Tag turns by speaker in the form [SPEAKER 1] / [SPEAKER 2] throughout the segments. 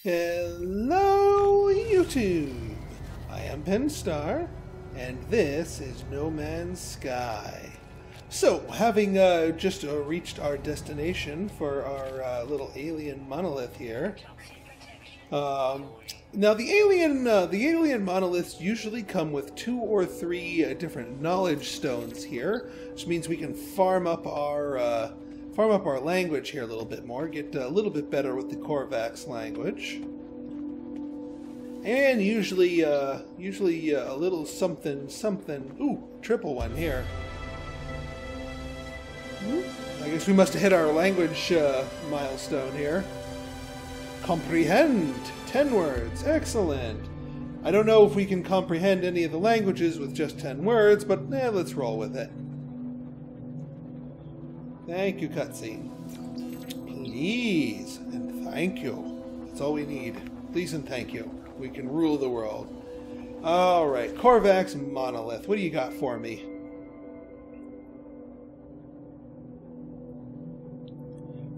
[SPEAKER 1] Hello, YouTube! I am Pinstar, and this is No Man's Sky. So, having just reached our destination for our little alien monolith here. Now, the alien monoliths usually come with 2 or 3 different knowledge stones here, which means we can farm up our language here a little bit more, get a little bit better with the Korvax language, and usually a little something. Ooh, triple one here. I guess we must have hit our language milestone here. Comprehend 10 words, excellent. I don't know if we can comprehend any of the languages with just 10 words, but let's roll with it. Thank you, cutscene. Please and thank you. That's all we need. Please and thank you. We can rule the world. Alright, Korvax Monolith. What do you got for me?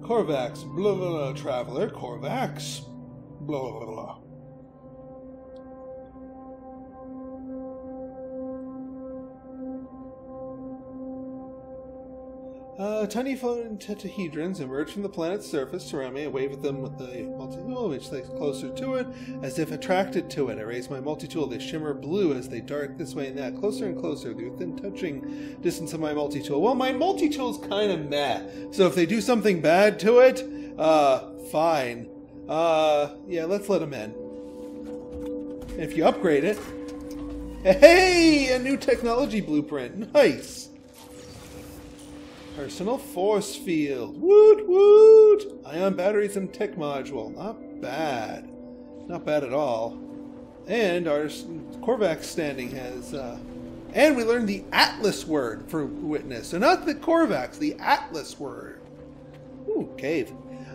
[SPEAKER 1] Korvax, blah blah blah, traveler. Korvax, blah blah blah. Tiny floating tetrahedrons emerge from the planet's surface, surround me. I wave at them with the multi-tool, which takes closer to it, as if attracted to it. I raise my multi-tool. They shimmer blue as they dart this way and that, closer and closer, within touching distance of my multi-tool. Well, my multi-tool's kind of meh, so if they do something bad to it, fine. Yeah, let's let them in. If you upgrade it... Hey! A new technology blueprint. Nice! Personal force field. Woot woot! Ion batteries and tech module. Not bad. Not bad at all. And our Korvax standing has... and we learned the Atlas word for witness. So not the Korvax, the Atlas word. Ooh, cave.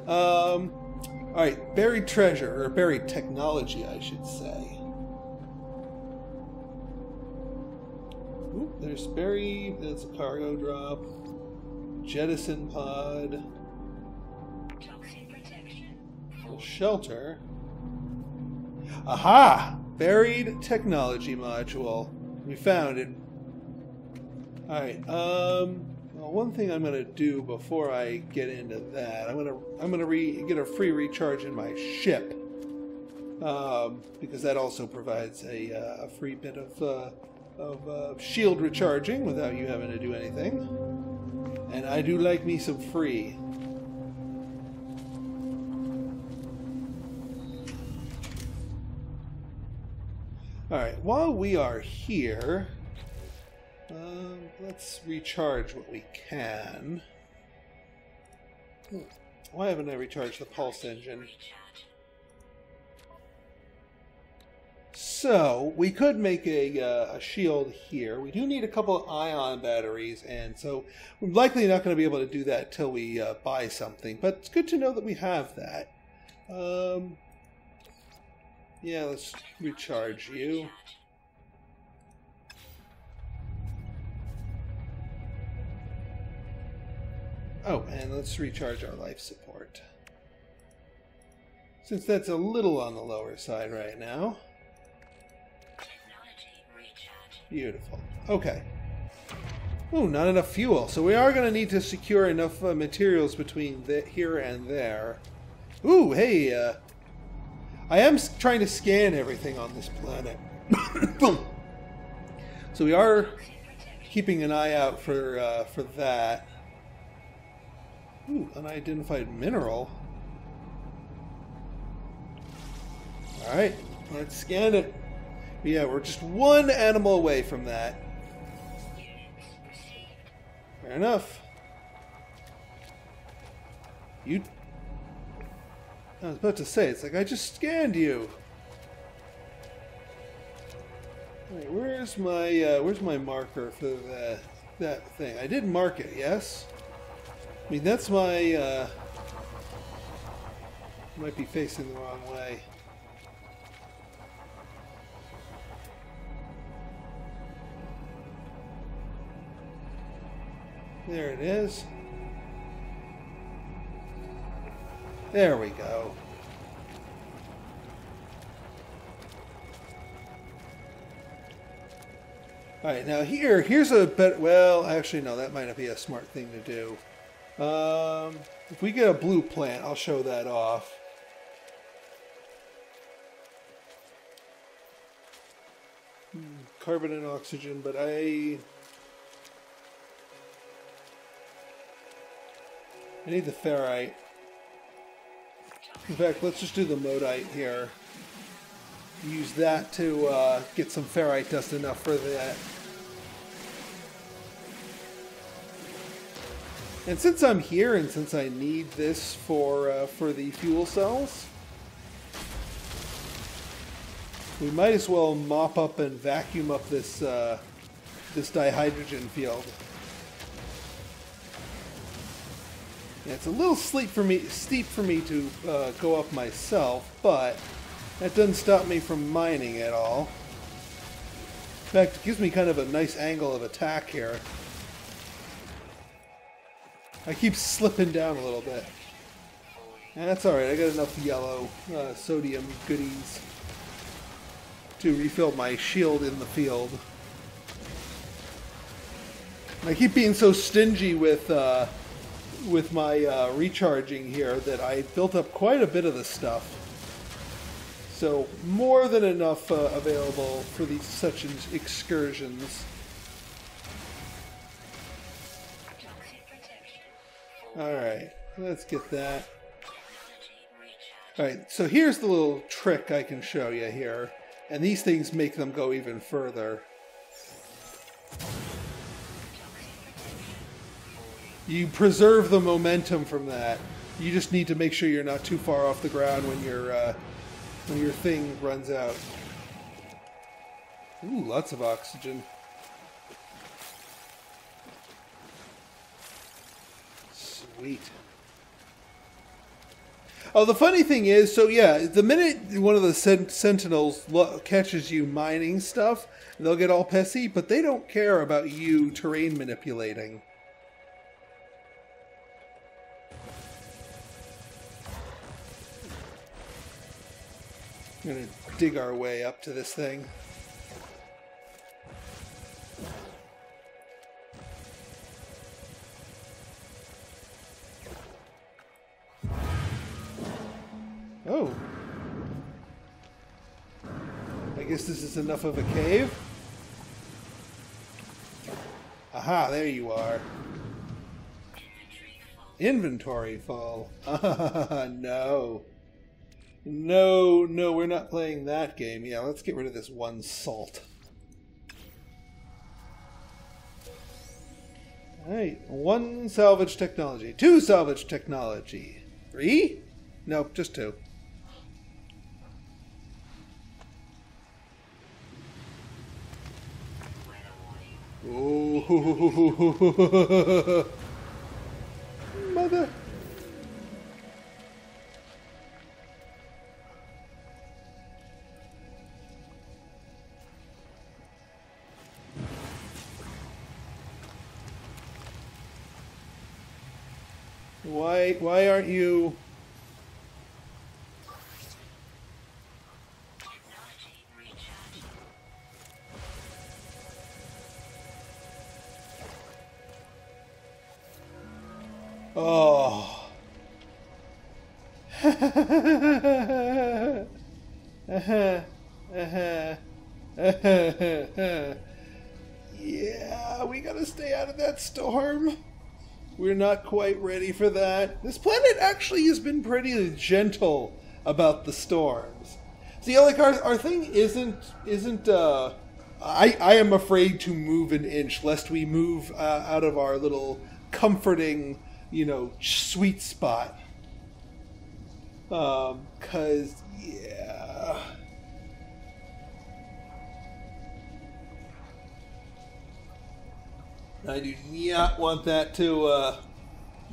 [SPEAKER 1] Alright, buried treasure, or buried technology, I should say. Ooh, there's buried... That's a cargo drop. Jettison pod. Shelter. Aha! Buried technology module. We found it. Alright, well, one thing I'm gonna do before I get into that, I'm gonna get a free recharge in my ship. Because that also provides a free bit of shield recharging without you having to do anything. And I do like me some free. Alright, while we are here, let's recharge what we can. Why haven't I recharged the pulse engine? So, we could make a shield here. We do need a couple of ion batteries, and so we're likely not going to be able to do that till we buy something. But it's good to know that we have that. Yeah, let's recharge you. Oh, and let's recharge our life support. Since that's a little on the lower side right now. Beautiful. Okay. Ooh, not enough fuel. So we are going to need to secure enough materials between here and there. Ooh, hey, I am trying to scan everything on this planet. So we are keeping an eye out for that. Ooh, unidentified mineral. Alright, let's scan it. Yeah, we're just one animal away from that. Fair enough. I was about to say, it's like I just scanned you. Right, where's my marker for that thing? I did mark it, yes? I mean, that's my, might be facing the wrong way. There it is. There we go. Alright, now here's a better... Well, actually, no, that might not be a smart thing to do. If we get a blue plant, I'll show that off. Carbon and oxygen, but I need the ferrite. In fact, let's just do the modite here. Use that to get some ferrite dust enough for that. And since I'm here, and since I need this for the fuel cells, we might as well mop up and vacuum up this this dihydrogen field. Yeah, it's a little steep for me to go up myself, but that doesn't stop me from mining at all. In fact, it gives me kind of a nice angle of attack here. I keep slipping down a little bit. That's alright, I got enough yellow sodium goodies to refill my shield in the field. And I keep being so stingy with my recharging here that I built up quite a bit of the stuff. So more than enough available for these such excursions. Alright, let's get that. Alright, so here's the little trick I can show you here. And these things make them go even further. You preserve the momentum from that. You just need to make sure you're not too far off the ground when your thing runs out. Ooh, lots of oxygen. Sweet. Oh, the funny thing is, so yeah, the minute one of the sentinels catches you mining stuff, they'll get all pissy, but they don't care about you terrain manipulating. I'm gonna dig our way up to this thing. Oh. I guess this is enough of a cave. Aha, there you are. Inventory full. No. No, we're not playing that game. Yeah, let's get rid of this one salt. Alright, 1 salvage technology. 2 salvage technology. 3? Nope, just 2. Oh, mother. Why aren't you? Oh. Yeah, we gotta stay out of that storm. We're not quite ready for that. This planet actually has been pretty gentle about the storms. See, like our thing isn't. I am afraid to move an inch lest we move out of our little comforting, sweet spot. 'Cause yeah. I do not want that to, I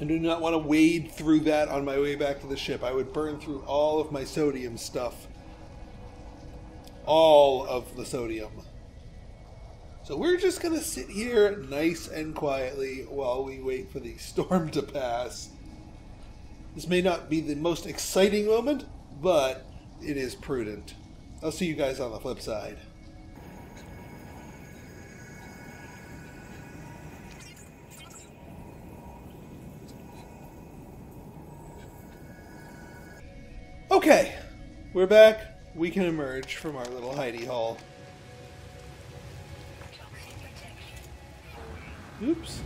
[SPEAKER 1] do not want to wade through that on my way back to the ship. I would burn through all of my sodium stuff. All of the sodium. So we're just going to sit here nice and quietly while we wait for the storm to pass. This may not be the most exciting moment, but it is prudent. I'll see you guys on the flip side. Okay, we're back. We can emerge from our little hidey hole. Oops.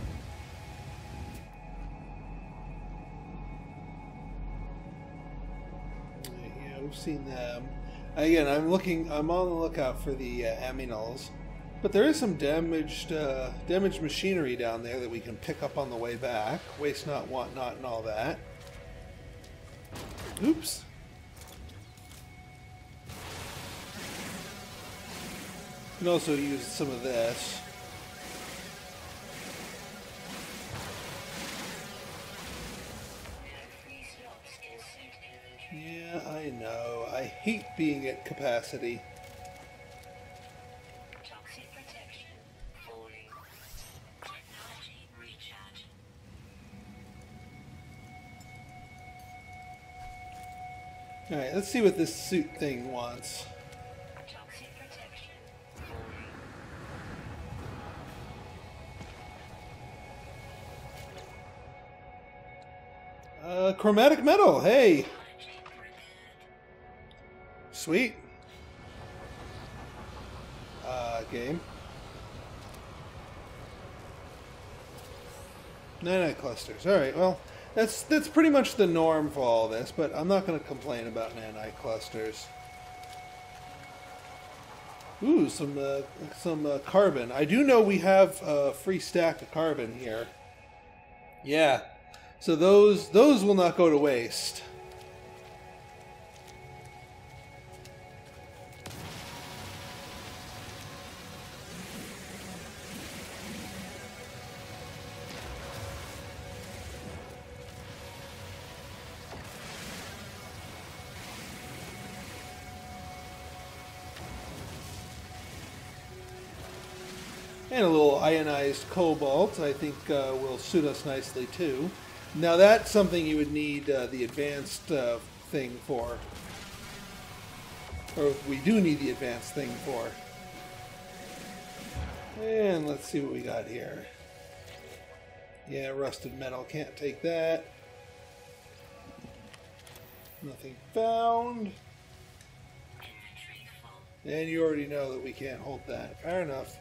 [SPEAKER 1] Yeah, we've seen them. Again, I'm on the lookout for the aminals. But there is some damaged machinery down there that we can pick up on the way back. Waste not, want not, and all that. Oops. You can also use some of this. Yeah, I know. I hate being at capacity. Alright, let's see what this suit thing wants. Chromatic metal, hey! Sweet. Game. Nanite clusters. Alright, well, that's pretty much the norm for all this, but I'm not going to complain about nanite clusters. Ooh, some carbon. I do know we have a free stack of carbon here. Yeah. So those will not go to waste. And a little ionized cobalt, I think, will suit us nicely too. Now that's something you would need the advanced thing for. Or we do need the advanced thing for. And let's see what we got here. Yeah, rusted metal, can't take that. Nothing found. And you already know that we can't hold that. Fair enough.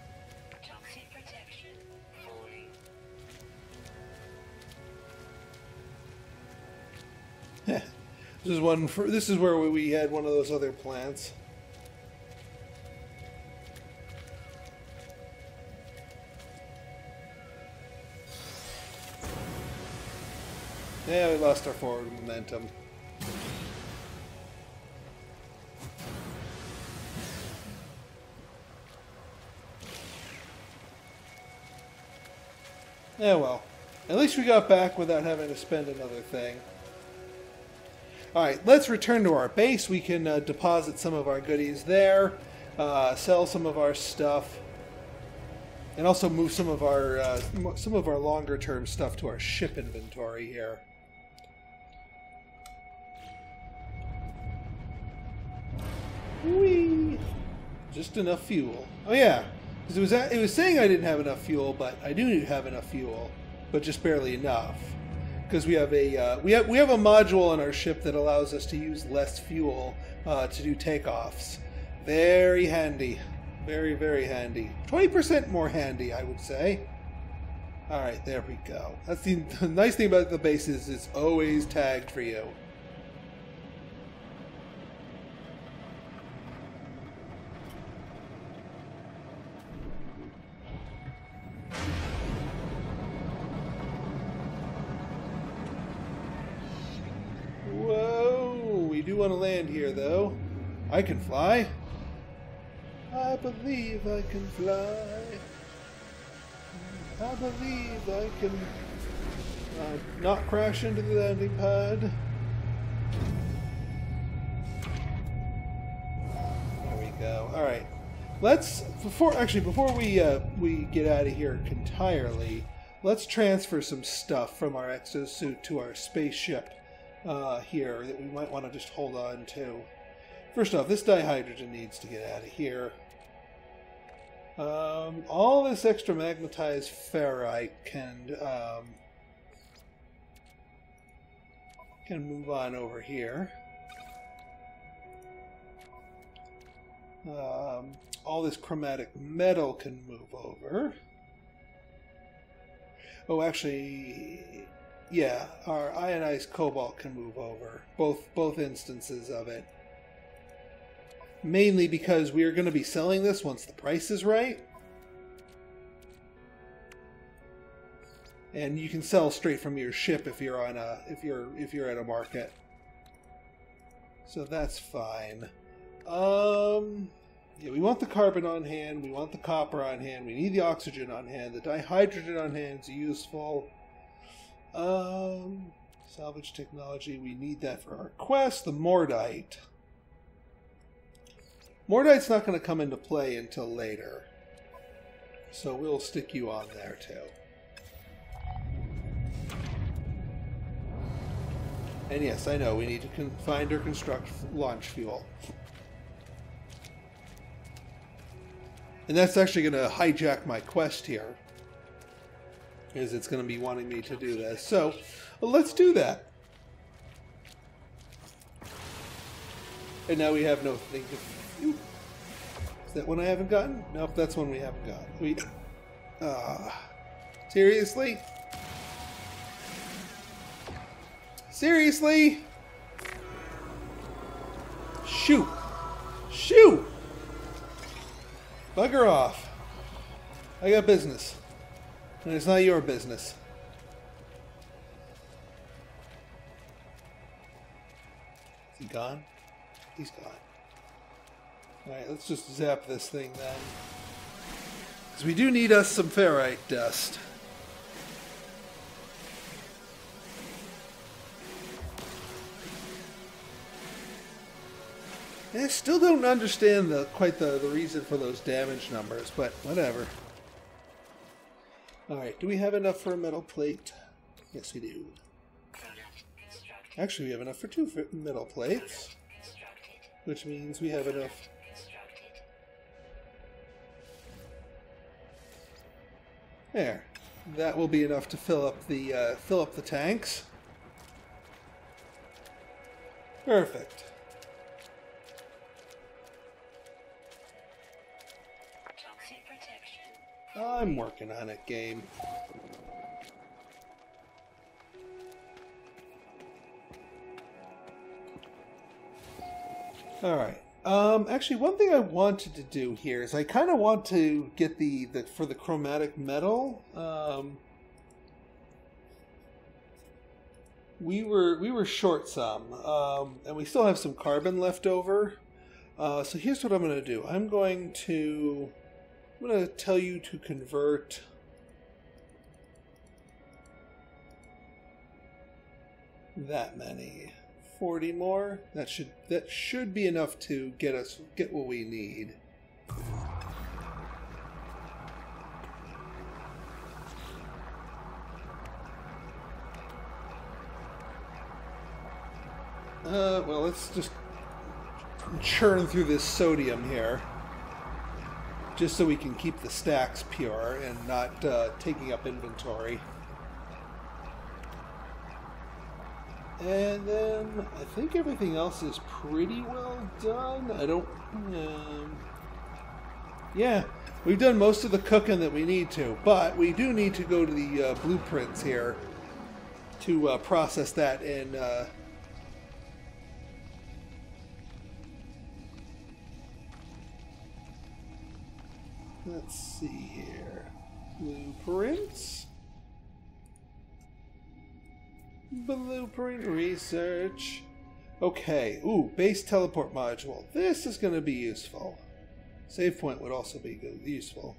[SPEAKER 1] This is where we had one of those other plants. Yeah, we lost our forward momentum. Yeah, well, at least we got back without having to spend another thing. Alright, let's return to our base. We can deposit some of our goodies there, sell some of our stuff, and also move some of our longer-term stuff to our ship inventory here. Whee! Just enough fuel. Oh yeah, because it was saying I didn't have enough fuel, but I do have enough fuel, but just barely enough. Because we have a we have a module on our ship that allows us to use less fuel to do takeoffs. Very handy, very, very handy. 20% more handy, I would say. All right, there we go. That's the nice thing about the base is it's always tagged for you. Want to land here though. I can fly. I believe I can fly. I believe I can not crash into the landing pad. There we go. All right. Let's before we get out of here entirely, let's transfer some stuff from our exosuit to our spaceship. Here that we might want to just hold on to. First off, this dihydrogen needs to get out of here. All this extra magnetized ferrite can move on over here. All this chromatic metal can move over. Oh, actually, yeah, our ionized cobalt can move over. Both instances of it. Mainly because we are going to be selling this once the price is right. And you can sell straight from your ship if you're on a if you're at a market. So that's fine. Yeah, we want the carbon on hand, we want the copper on hand, we need the oxygen on hand, the dihydrogen on hand is useful. Salvage technology, we need that for our quest. The Mordite. Mordite's not going to come into play until later. So we'll stick you on there too. And yes, I know, we need to find or construct launch fuel. And that's actually going to hijack my quest here. Because it's going to be wanting me to do this. So, well, let's do that. And now we have no thing to... Ooh. Is that one I haven't gotten? Nope, that's one we haven't gotten. Seriously? Seriously? Shoot! Shoot! Bugger off. I got business. And it's not your business. Is he gone? He's gone. Alright, let's just zap this thing then. Because we do need us some ferrite dust. I still don't understand quite the reason for those damage numbers, but whatever. Alright, do we have enough for a metal plate? Yes, we do. Actually, we have enough for 2 metal plates. Which means we have enough... There. That will be enough to fill up the tanks. Perfect. I'm working on it, game. Alright. Actually, one thing I wanted to do here is I kind of want to get for the chromatic metal. We were short some, and we still have some carbon left over. So here's what I'm going to do. I'm going to tell you to convert that many. 40 more. That should be enough to get what we need. Well, let's just churn through this sodium here. Just so we can keep the stacks pure and not taking up inventory. And then I think everything else is pretty well done. I don't... yeah, we've done most of the cooking that we need to, but we do need to go to the blueprints here to process that in... Let's see here. Blueprints. Blueprint research. Okay. Ooh, base teleport module. This is going to be useful. Save point would also be useful.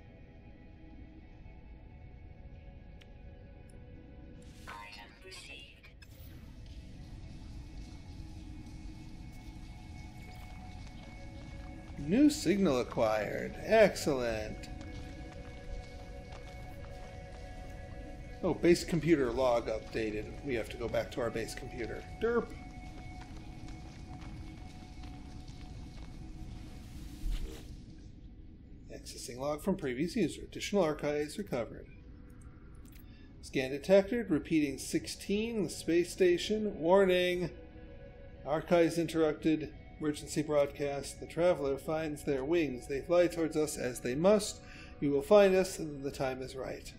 [SPEAKER 2] Item received.
[SPEAKER 1] New signal acquired. Excellent. Oh, base computer log updated. We have to go back to our base computer. Derp. Accessing log from previous user. Additional archives recovered. Scan detected. Repeating 16. The space station. Warning. Archives interrupted. Emergency broadcast. The traveler finds their wings. They fly towards us as they must. You will find us, and the time is right.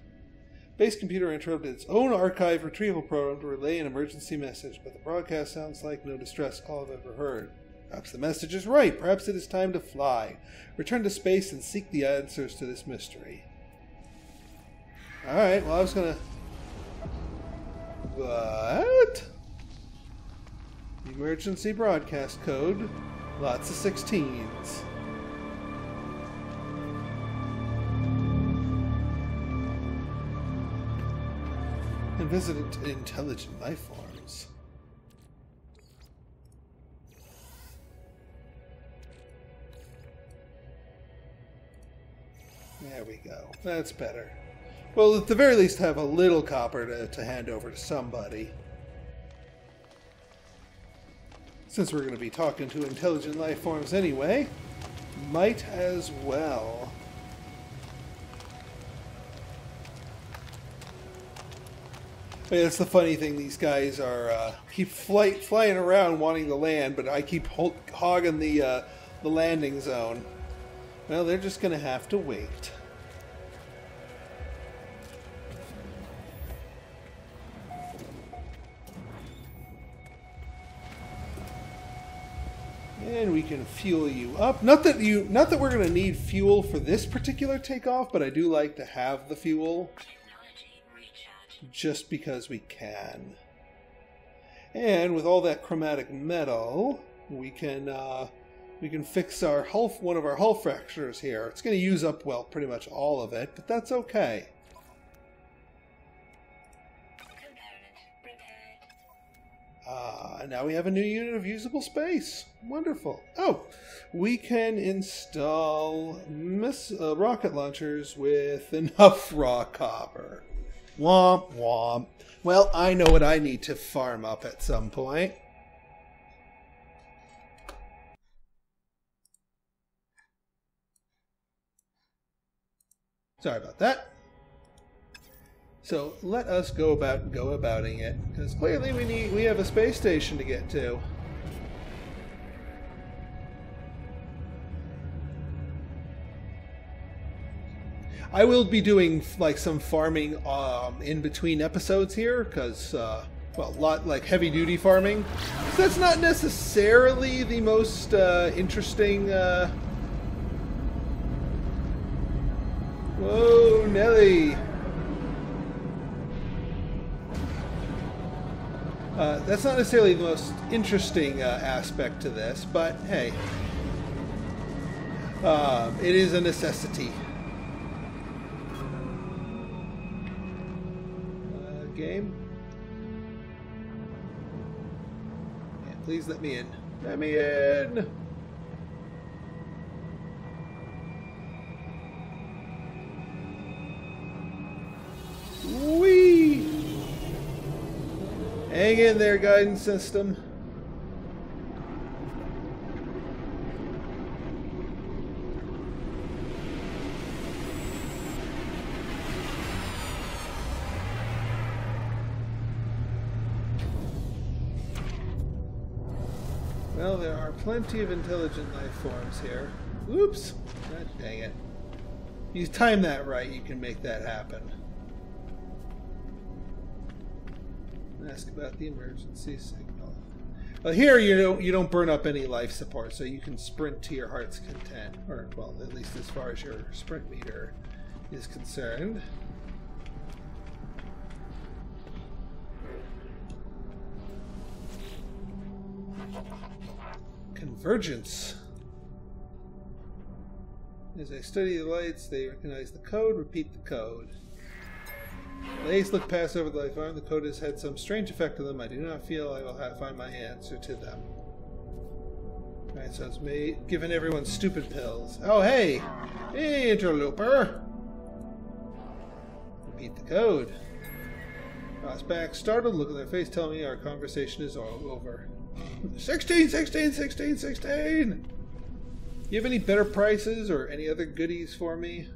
[SPEAKER 1] Base computer interrupted its own archive retrieval program to relay an emergency message, but the broadcast sounds like no distress call I've ever heard. Perhaps the message is right. Perhaps it is time to fly. Return to space and seek the answers to this mystery. Alright, well I was gonna... What? Emergency broadcast code. Lots of 16s. And visit intelligent life forms. There we go. That's better. Well, at the very least have a little copper to hand over to somebody. Since we're going to be talking to intelligent life forms anyway, might as well. But that's the funny thing, these guys are keep flying around wanting to land, but I keep hogging the landing zone. Well, they're just going to have to wait. And we can fuel you up. Not that we're going to need fuel for this particular takeoff, but I do like to have the fuel just because we can. And with all that chromatic metal, we can fix our hull, one of our hull fractures here. It's going to use up, well, pretty much all of it, but that's okay. Now we have a new unit of usable space. Wonderful. Oh, we can install rocket launchers with enough raw copper. Womp womp. Well, I know what I need to farm up at some point. Sorry about that. So let us go abouting it, because clearly we have a space station to get to. I will be doing like some farming in between episodes here, because well, like heavy duty farming. So that's not necessarily the most interesting. Whoa, Nelly! That's not necessarily the most interesting aspect to this, but hey, it is a necessity. Game? Yeah, please let me in. Let me in! Whee! Hang in there, guidance system. Well, there are plenty of intelligent life forms here. Oops! God dang it. If you time that right, you can make that happen. Ask about the emergency signal. Well, here you don't burn up any life support, so you can sprint to your heart's content, or well, at least as far as your sprint meter is concerned. Convergence. As I study the lights, they recognize the code. Repeat the code. Lays look past over the life arm. The code has had some strange effect on them. I do not feel I will find my answer to them. Alright, so it's giving everyone stupid pills. Oh, hey! Hey, interloper! Repeat the code. Cross back, startled, look at their face, tell me our conversation is all over. 16, 16, 16, 16! You have any better prices or any other goodies for me?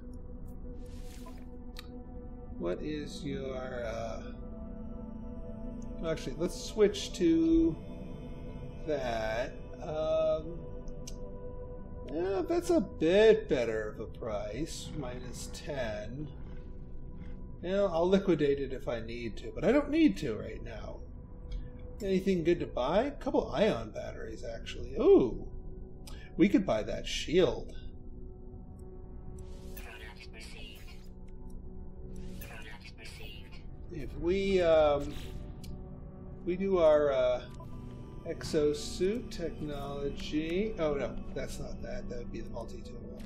[SPEAKER 1] What is your... Actually, let's switch to that. Yeah, that's a bit better of a price. Minus 10. Yeah, I'll liquidate it if I need to, but I don't need to right now. Anything good to buy? A couple ion batteries, actually. Ooh, we could buy that shield.
[SPEAKER 2] Product perceived. Product perceived.
[SPEAKER 1] If we do our exosuit technology. Oh no, that's not that. That would be the multi-tool.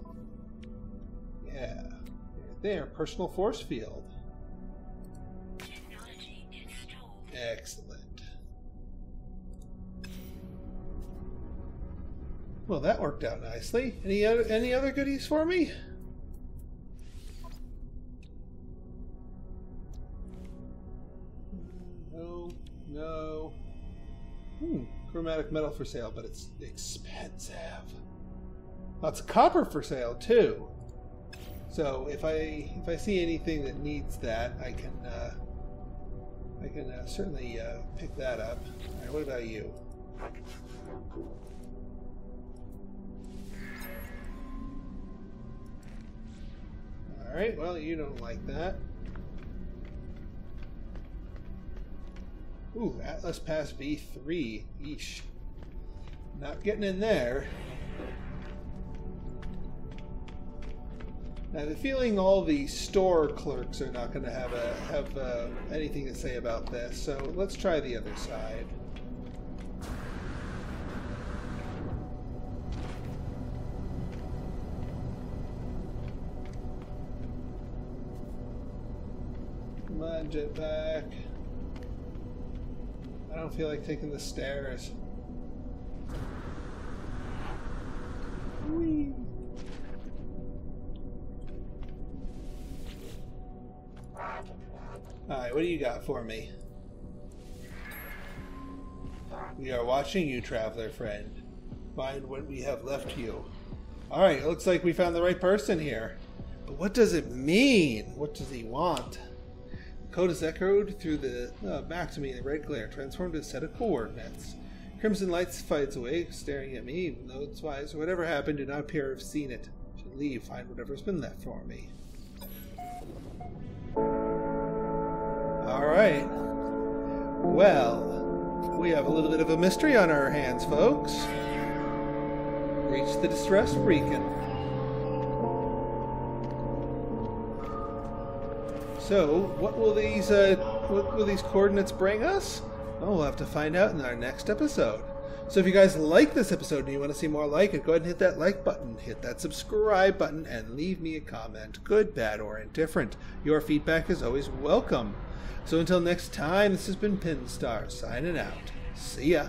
[SPEAKER 1] Yeah, right there. Personal force field.
[SPEAKER 2] Technology installed.
[SPEAKER 1] Excellent. Well, that worked out nicely. Any other goodies for me? No. Chromatic metal for sale, but it's expensive. Lots of copper for sale too. So if I see anything that needs that, I can certainly pick that up. All right, what about you? All right. Well, you don't like that. Ooh, Atlas Pass V3. Yeesh. Not getting in there. I have a feeling all the store clerks are not going to have anything to say about this, so let's try the other side. Come on, jetpack. I don't feel like taking the stairs. Whee. Alright, what do you got for me? We are watching you, traveler friend. Find what we have left you. Alright, it looks like we found the right person here. But what does it mean? What does he want? Code is echoed through the back to me in the red glare, transformed to a set of coordinates. Crimson lights fights away, staring at me, even though it's wise. Whatever happened, do not appear to have seen it. Should leave, find whatever's been left for me. Alright. Well, we have a little bit of a mystery on our hands, folks. Reach the distress beacon. So, what will these coordinates bring us? Well, we'll have to find out in our next episode. So if you guys like this episode and you want to see more like it, go ahead and hit that like button, hit that subscribe button, and leave me a comment, good, bad, or indifferent. Your feedback is always welcome. So until next time, this has been Pinstar, signing out. See ya.